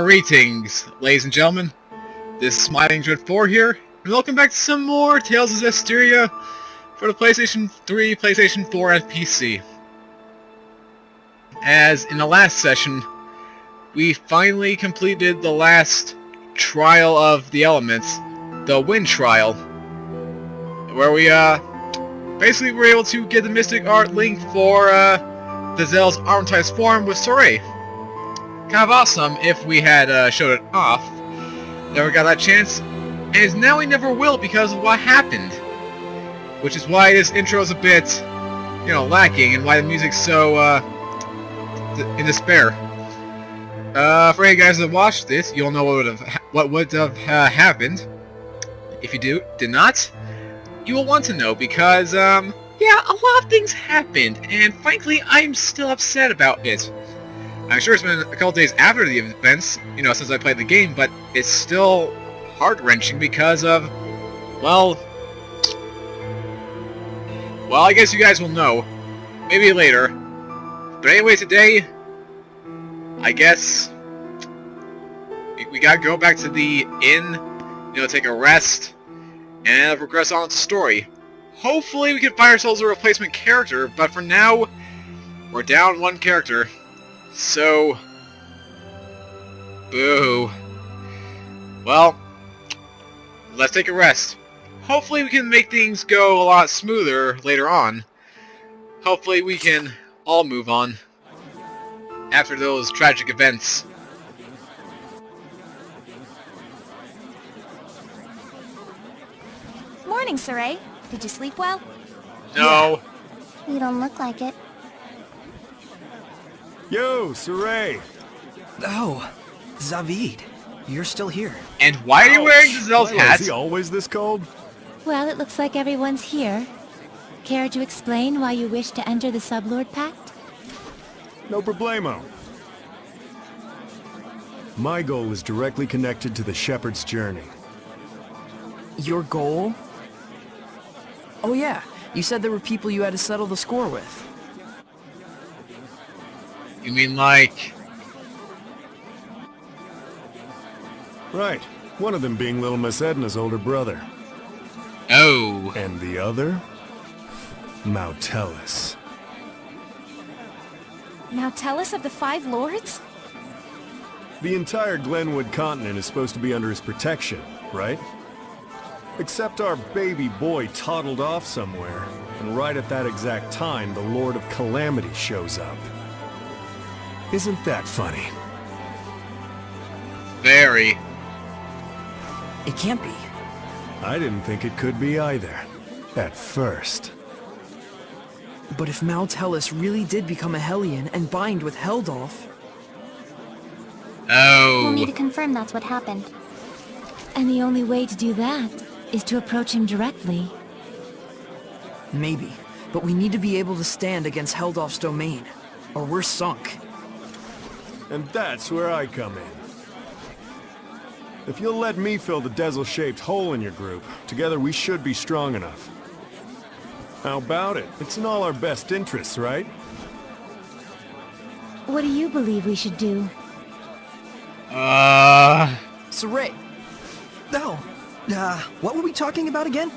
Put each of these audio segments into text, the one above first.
Greetings, ladies and gentlemen. This is Smiling Dread 4 here, and welcome back to some more Tales of Zestiria for the PlayStation 3, PlayStation 4, and PC. As in the last session, we finally completed the last trial of the elements, the wind trial, where we basically were able to get the Mystic Art link for the Zell's Armatized form with Soray. Kind of awesome if we had showed it off. Never got that chance, and now we never will because of what happened. Which is why this intro is a bit, lacking, and why the music's so in despair. For you guys that watched this, you'll know what would have happened. If you did not, you will want to know because yeah, a lot of things happened, and frankly, I'm still upset about it. I'm sure it's been a couple days after the events, since I played the game, but it's still heart-wrenching because of, well, I guess you guys will know. Maybe later. But anyway, today, I guess, we gotta go back to the inn, take a rest, and progress on with the story. Hopefully we can find ourselves a replacement character, but for now, we're down one character. So, boo. Well, let's take a rest. Hopefully we can make things go a lot smoother later on. Hopefully we can all move on after those tragic events. Morning, Soray. Did you sleep well? No. Yeah. You don't look like it. Yo, Soray! Oh, Zaveid, you're still here. And why are you wearing Giselle's hat? Is he always this cold? Well, it looks like everyone's here. Care to explain why you wish to enter the Sublord Pact? No problemo. My goal is directly connected to the Shepherd's journey. Your goal? Oh yeah, you said there were people you had to settle the score with. You mean like... Right. One of them being little Miss Edna's older brother. Oh. And the other? Mautellus. Mautellus of the Five Lords? The entire Glenwood continent is supposed to be under his protection, right? Except our baby boy toddled off somewhere, and right at that exact time, the Lord of Calamity shows up. Isn't that funny? Very. It can't be. I didn't think it could be either. At first. But if Mautellus really did become a Hellion and bind with Heldolf... Oh. We'll need to confirm that's what happened. And the only way to do that is to approach him directly. Maybe, but we need to be able to stand against Heldolf's domain, or we're sunk. And that's where I come in. If you'll let me fill the Dezel-shaped hole in your group, together we should be strong enough. How about it? It's in all our best interests, right? What do you believe we should do? Soray! No, what were we talking about again?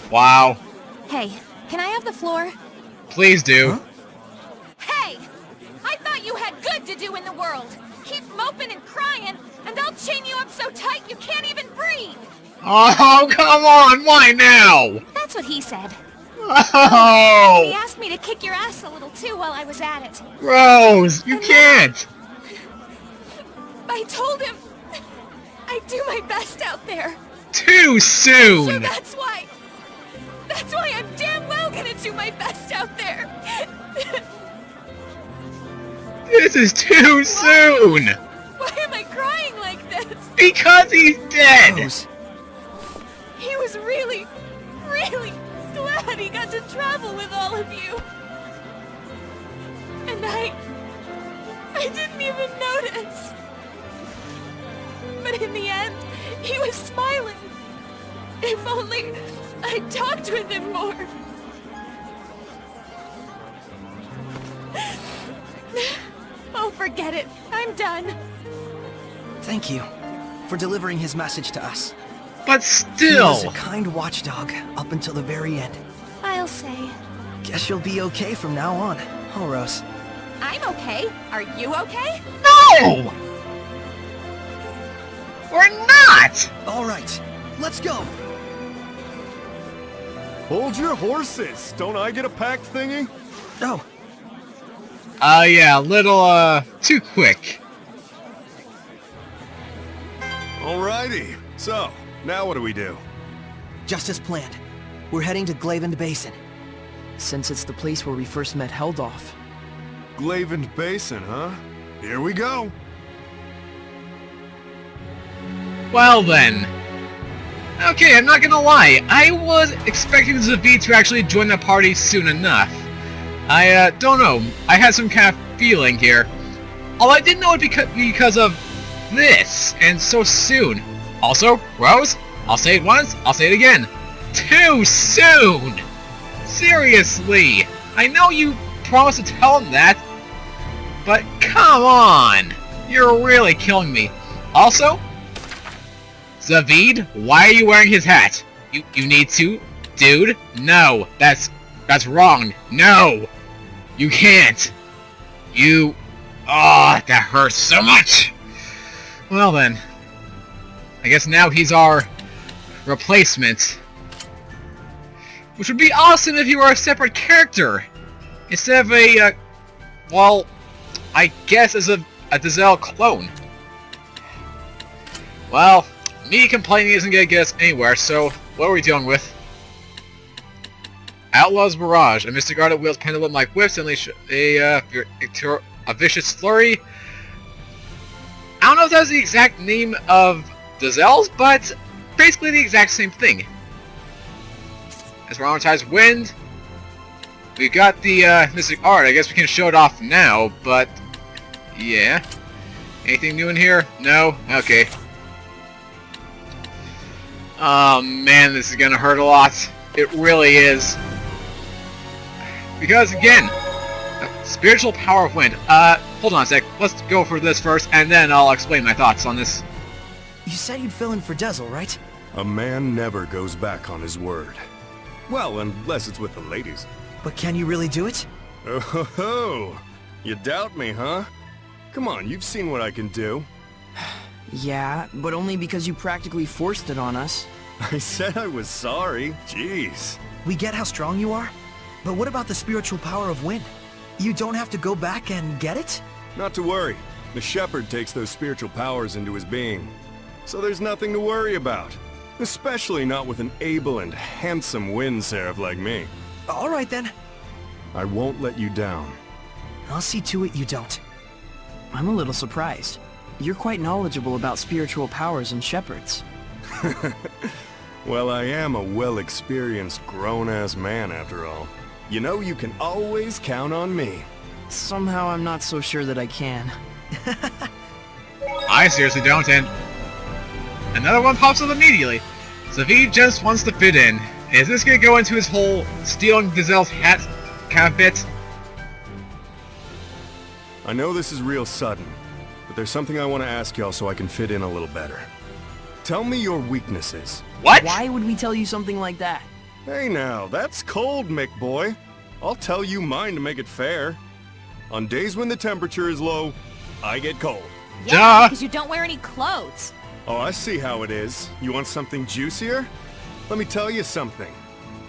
Wow. Hey, can I have the floor? Please do. Huh? Hey! I thought you had good to do in the world! Keep moping and crying, and I'll chain you up so tight you can't even breathe! Oh, come on, why now? That's what he said. He Oh! asked me to kick your ass a little too while I was at it. Rose, you can't! I told him I'd do my best out there. Too So soon! that's why I'm damn well gonna do my best out there. This is too soon! Why am I crying like this? Because he's dead! Rose, He was really, really glad he got to travel with all of you. And I didn't even notice. But in the end, he was smiling. If only I'd talked with him more. Oh, forget it. I'm done. Thank you for delivering his message to us. But He still! was a kind watchdog up until the very end. I'll say. Guess you'll be okay from now on, huh, Rose? I'm okay. Are you okay? No! We're not! All right, let's go. Hold your horses! Don't I get a pack thingy? Oh, Yeah, a little, too quick. Alrighty. So, now what do we do? just as planned. We're heading to Glavend Basin. Since it's the place where we first met Heldolf. Glavend Basin, huh? Here we go! Well then. Okay, I'm not gonna lie. I was expecting Zaveid to actually join the party soon enough. I don't know. I had some kind of feeling here. All I didn't know it because of this, and so soon. Also, Rose, I'll say it once, I'll say it again. Too soon! Seriously! I know you promised to tell him that, but come on! You're really killing me. Also, Zaveid, why are you wearing his hat? You need to? Dude? No, that's wrong. No! You can't! that hurts so much! Well then, I guess now he's our replacement. Which would be awesome if you were a separate character! Instead of a, well, I guess as a Dazelle clone. Well, me complaining isn't gonna get us anywhere, so what are we dealing with? Outlaw's Barrage. A mystic guard that wields pendulum-like whips and unleash a vicious flurry. I don't know if that's the exact name of Dazelle's, but basically the exact same thing. As Traumatized Wind, we got the mystic art. I guess we can show it off now, but yeah. Anything new in here? No? Okay. Oh man, this is gonna hurt a lot. It really is. Because again, spiritual power of wind. Hold on a sec. Let's go for this first, and then I'll explain my thoughts on this. You said you'd fill in for Dezel, right? A man never goes back on his word. Well, unless it's with the ladies. But can you really do it? Oh ho ho! You doubt me, huh? Come on, you've seen what I can do. Yeah, but only because you practically forced it on us. I said I was sorry. Jeez. We get how strong you are, but what about the spiritual power of wind? You don't have to go back and get it? Not to worry. The shepherd takes those spiritual powers into his being. So there's nothing to worry about. Especially not with an able and handsome wind seraph like me. All right then. I won't let you down. I'll see to it you don't. I'm a little surprised. You're quite knowledgeable about spiritual powers and shepherds. Well, I am a well-experienced grown-ass man after all. You know you can always count on me. Somehow I'm not so sure that I can. I seriously don't, and another one pops up immediately. Zaveid just wants to fit in. Is this gonna go into his whole stealing Dazelle's hat kind of bit? I know this is real sudden, but there's something I want to ask y'all so I can fit in a little better. Tell me your weaknesses. What? Why would we tell you something like that? Hey now, that's cold, Mick boy. I'll tell you mine to make it fair. On days when the temperature is low, I get cold. Yeah, Duh. because you don't wear any clothes. Oh, I see how it is. You want something juicier? Let me tell you something.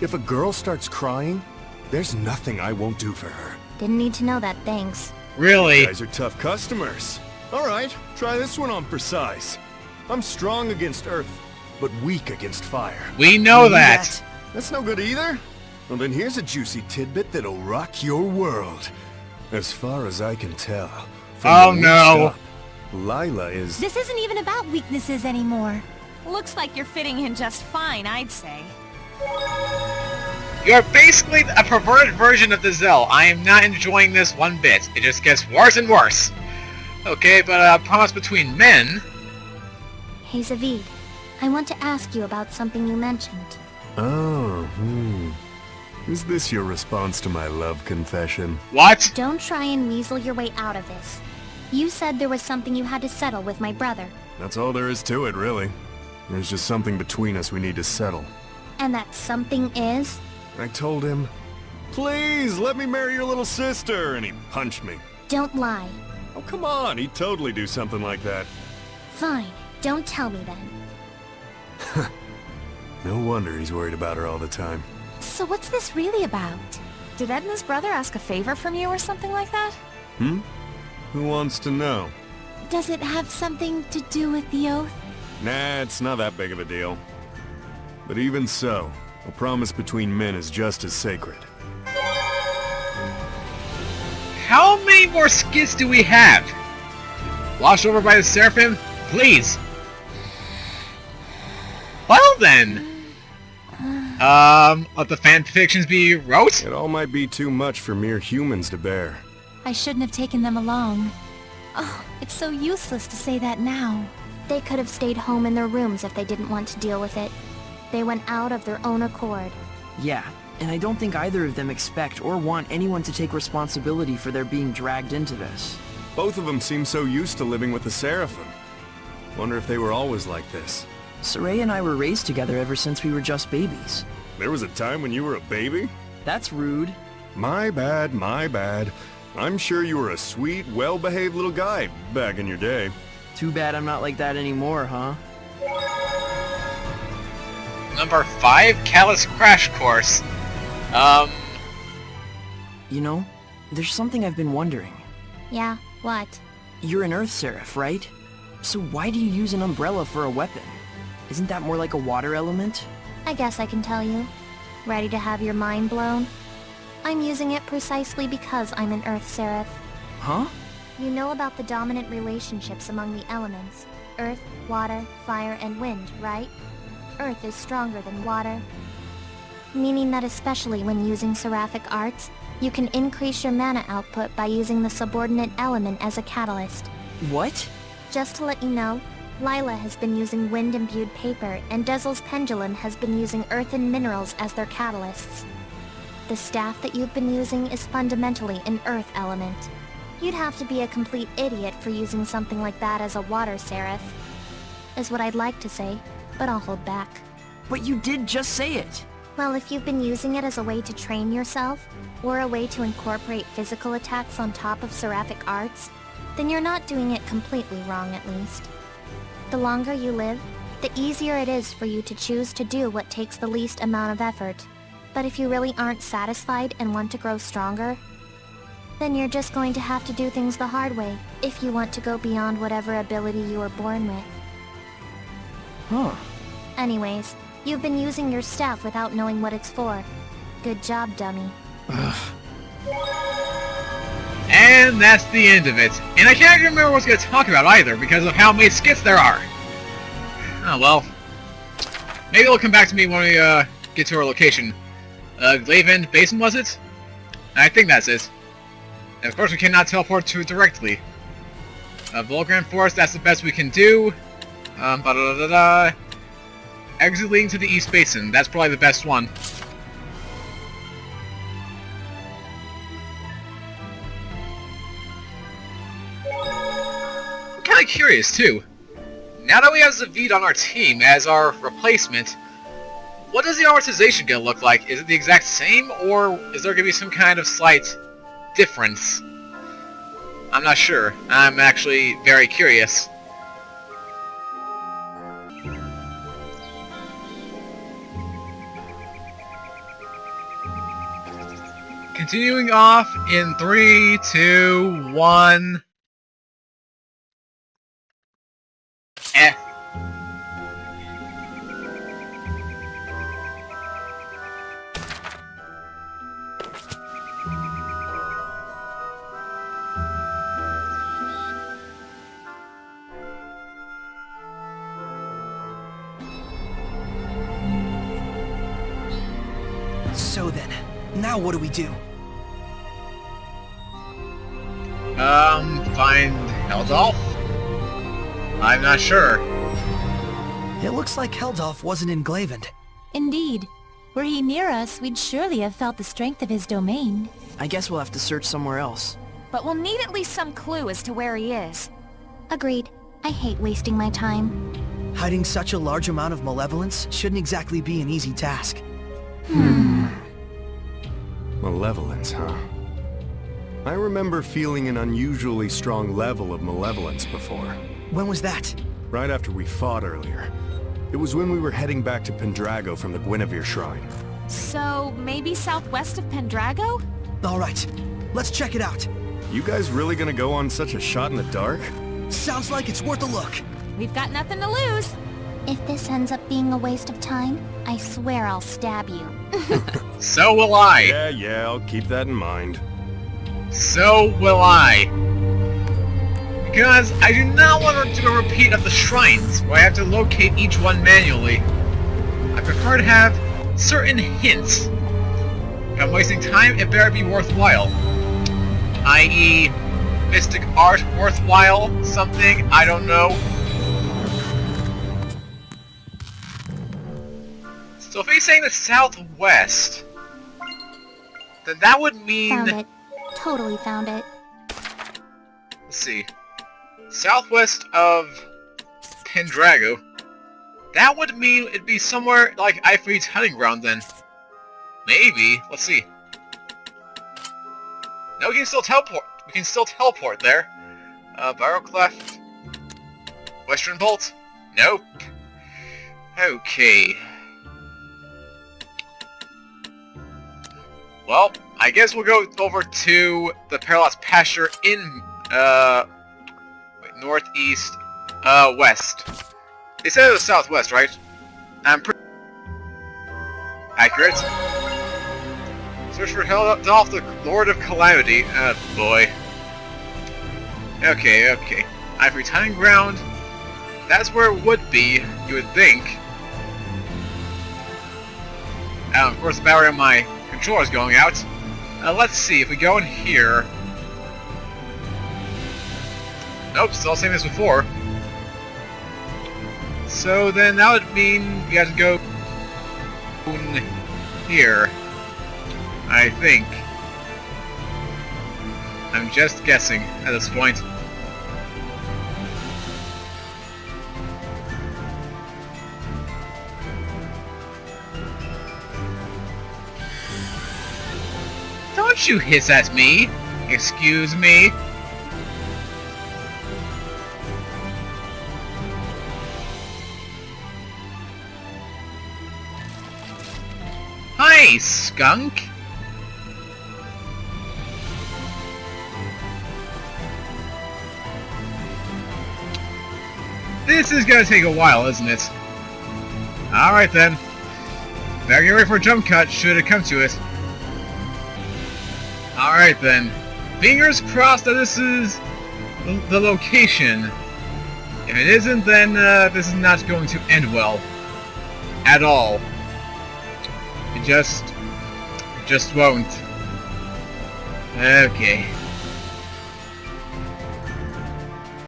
If a girl starts crying, there's nothing I won't do for her. Didn't need to know that, thanks. Really? You guys are tough customers. Alright, try this one on for size. I'm strong against earth, but weak against fire. We know that. That's no good either. Well then here's a juicy tidbit that'll rock your world. As far as I can tell. from Oh, the no. rooftop, Lila is... This isn't even about weaknesses anymore. Looks like you're fitting in just fine, I'd say. You're basically a perverted version of Dazelle. I am not enjoying this one bit. It just gets worse and worse. Okay, but promise between men. Hey Zaveid, I want to ask you about something you mentioned. Oh, Is this your response to my love confession? What? Don't try and weasel your way out of this. You said there was something you had to settle with my brother. That's all there is to it, really. There's just something between us we need to settle. And that something is? I told him, "Please, let me marry your little sister," and he punched me. Don't lie. Oh, come on, he'd totally do something like that. Fine, don't tell me then. No wonder he's worried about her all the time. So what's this really about? Did Ed and his brother ask a favor from you or something like that? Who wants to know? Does it have something to do with the oath? Nah, it's not that big of a deal. But even so, a promise between men is just as sacred. How many more skits do we have? Washed over by the Seraphim? Please! Well then! Let the fanfictions be wrote? It all might be too much for mere humans to bear. I shouldn't have taken them along. Oh, it's so useless to say that now. They could have stayed home in their rooms if they didn't want to deal with it. They went out of their own accord. Yeah, and I don't think either of them expect or want anyone to take responsibility for their being dragged into this. Both of them seem so used to living with the Seraphim. Wonder if they were always like this. Soraya and I were raised together ever since we were just babies. There was a time when you were a baby? That's rude. My bad, my bad. I'm sure you were a sweet, well-behaved little guy back in your day. Too bad I'm not like that anymore, huh? Number 5, Callous Crash Course. You know, there's something I've been wondering. Yeah, what? You're an Earth Seraph, right? So why do you use an umbrella for a weapon? Isn't that more like a water element? I guess I can tell you. Ready to have your mind blown? I'm using it precisely because I'm an Earth Seraph. Huh? You know about the dominant relationships among the elements. Earth, water, fire, and wind, right? Earth is stronger than water. Meaning that especially when using seraphic arts, you can increase your mana output by using the subordinate element as a catalyst. What? Just to let you know, Lila has been using wind-imbued paper, and Dezel's pendulum has been using earthen minerals as their catalysts. The staff that you've been using is fundamentally an earth element. You'd have to be a complete idiot for using something like that as a water seraph, is what I'd like to say, but I'll hold back. But you did just say it! Well, if you've been using it as a way to train yourself, or a way to incorporate physical attacks on top of seraphic arts, then you're not doing it completely wrong at least. The longer you live, the easier it is for you to choose to do what takes the least amount of effort. But if you really aren't satisfied and want to grow stronger, then you're just going to have to do things the hard way if you want to go beyond whatever ability you were born with. Huh. Anyways, you've been using your staff without knowing what it's for. Good job, dummy. And that's the end of it. And I can't even remember what I was going to talk about either because of how many skits there are. Oh well. Maybe it'll come back to me when we get to our location. Zaveid Basin, was it? I think that's it. And of course we cannot teleport to it directly. Volgran Forest, that's the best we can do. Exit leading to the East Basin, that's probably the best one. I'm kinda curious too. Now that we have Zaveid on our team as our replacement, what does the amortization gonna look like? Is it the exact same, or is there gonna be some kind of slight difference? I'm not sure. I'm actually very curious. Continuing off in 3, 2, 1... F. So then, now what do we do? Find Heldolf? I'm not sure. It looks like Heldolf wasn't in Glavend. Indeed. Were he near us, we'd surely have felt the strength of his domain. I guess we'll have to search somewhere else. But we'll need at least some clue as to where he is. Agreed. I hate wasting my time. Hiding such a large amount of malevolence shouldn't exactly be an easy task. Malevolence, huh? I remember feeling an unusually strong level of malevolence before. When was that? Right after we fought earlier. It was when we were heading back to Pendrago from the Guinevere Shrine. So, maybe southwest of Pendrago? Alright, let's check it out. You guys really gonna go on such a shot in the dark? Sounds like it's worth a look. We've got nothing to lose. If this ends up being a waste of time, I swear I'll stab you. So will I. Yeah, I'll keep that in mind. So will I. Because I do not want to do a repeat of the shrines, where I have to locate each one manually. I prefer to have certain hints. If I'm wasting time, it better be worthwhile. I.e., mystic art worthwhile, something, I don't know. So if he's saying the southwest, then that would mean... Found it. Totally found it. Let's see. Southwest of Pendrago. That would mean it'd be somewhere like Ifrit's hunting ground then. Maybe. Let's see. No, we can still teleport. We can still teleport there. Barrowcleft. Western Bolt. Nope. Okay. Well, I guess we'll go over to the Perilous Pasture in, northeast, west. They said it was southwest, right? I'm pretty accurate. Search for Heldolf, the Lord of Calamity. Boy. Okay. Ifrit's hunting ground. That's where it would be, you would think. Of course, the battery on my controller's going out. Let's see, if we go in here... Nope, still the same as before. So then that would mean we have to go in here. I think. I'm just guessing at this point. Don't you hiss at me! Excuse me? Hi, skunk! This is gonna take a while, isn't it? Alright then. Better get ready for a jump cut, should it come to it. Alright then. Fingers crossed that this is the location. If it isn't, then this is not going to end well. At all. It just won't. Okay.